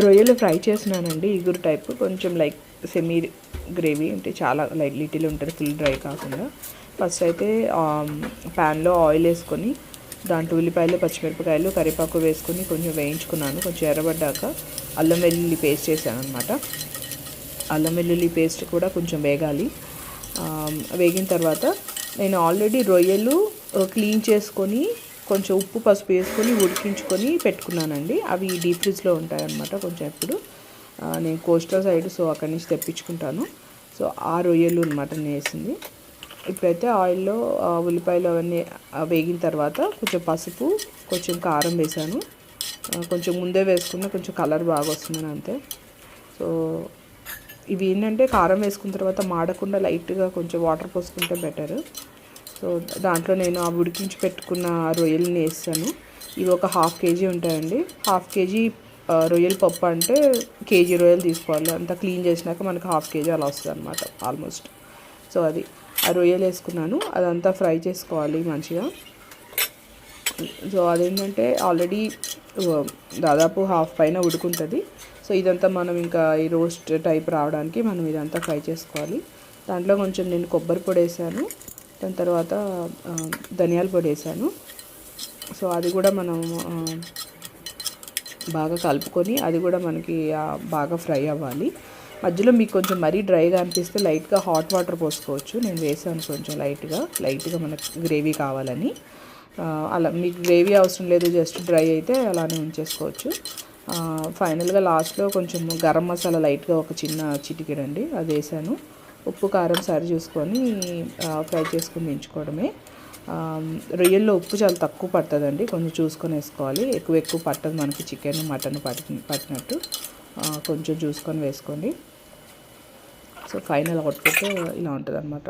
రొయ్యలు ఫ్రై చేసినానండి, ఇగురు టైప్, కొంచెం లైక్ సెమీ గ్రేవీ అంటే చాలా లైట్ లిటిల్ ఉంటుంది, ఫుల్ డ్రై కాకుండా. ఫస్ట్ అయితే ప్యాన్లో ఆయిల్ వేసుకొని దాంట్లో ఉల్లిపాయలు, పచ్చిమిరపకాయలు, కరివేపాకు వేసుకొని కొంచెం వేయించుకున్నాను. కొంచెం ఎర్రబడ్డాక అల్లం వెల్లుల్లి పేస్ట్ చేశాను అనమాట. అల్లం వెల్లుల్లి పేస్ట్ కూడా కొంచెం వేగాలి. వేగిన తర్వాత నేను ఆల్రెడీ రొయ్యలు క్లీన్ చేసుకొని కొంచెం ఉప్పు పసుపు వేసుకొని ఉడికించుకొని పెట్టుకున్నానండి. అవి డీప్ ఫ్రిడ్జ్లో ఉంటాయన్నమాట. కొంచెం ఎప్పుడు నేను కోస్టల్ సైడ్, సో అక్కడి నుంచి తెప్పించుకుంటాను. సో ఆ రొయ్యలు అనమాట నేను వేసింది. ఇప్పుడైతే ఆయిల్లో ఉల్లిపాయలు అవన్నీ వేగిన తర్వాత కొంచెం పసుపు, కొంచెం కారం వేసాను. కొంచెం ముందే వేసుకున్న కొంచెం కలర్ బాగా వస్తుందని అంతే. సో ఇవి ఏంటంటే కారం వేసుకున్న తర్వాత మాడకుండా లైట్గా కొంచెం వాటర్ పోసుకుంటే బెటర్. సో దాంట్లో నేను ఆ ఉడికించి పెట్టుకున్న రొయ్యలని వేస్తాను. ఇవి ఒక 1/2 కేజీ ఉంటాయండి. 1/2 కేజీ రొయ్యల పప్పు అంటే కేజీ రొయ్యలు తీసుకోవాలి. అంతా క్లీన్ చేసినాక మనకు 1/2 కేజీ అలా వస్తుంది అనమాట ఆల్మోస్ట్. సో అది ఆ రొయ్యలు వేసుకున్నాను. అదంతా ఫ్రై చేసుకోవాలి మంచిగా. సో అదేంటంటే ఆల్రెడీ దాదాపు హాఫ్ పైన ఉడుకుంటుంది. సో ఇదంతా మనం ఇంకా ఈ రోస్ట్ టైప్ రావడానికి మనం ఇదంతా ఫ్రై చేసుకోవాలి. దాంట్లో కొంచెం నేను కొబ్బరి పొడి వేసాను, దాని తర్వాత ధనియాల పొడి వేసాను. సో అది కూడా మనం బాగా కలుపుకొని అది కూడా మనకి బాగా ఫ్రై అవ్వాలి. మధ్యలో మీకు కొంచెం మరీ డ్రైగా అనిపిస్తే లైట్గా హాట్ వాటర్ పోసుకోవచ్చు. నేను వేసాను కొంచెం లైట్గా మనకు గ్రేవీ కావాలని. అలా మీకు గ్రేవీ అవసరం లేదు, జస్ట్ డ్రై అయితే అలానే ఉంచేసుకోవచ్చు. ఫైనల్గా లాస్ట్లో కొంచెం గరం మసాలా లైట్గా ఒక చిన్న చిటికెడండి అది వేసాను. ఉప్పు కారం సరి చూసుకొని ఫ్రై చేసుకొని దించుకోవడమే. రొయ్యల్లో ఉప్పు చాలా తక్కువ పడుతుందండి, కొంచెం చూసుకొని వేసుకోవాలి. ఎక్కువ పట్టదు మనకి చికెన్ మటన్ పట్టినట్టు. కొంచెం చూసుకొని వేసుకోండి. సో ఫైనల్ అవుట్పుట్ ఇలా ఉంటుంది అన్నమాట.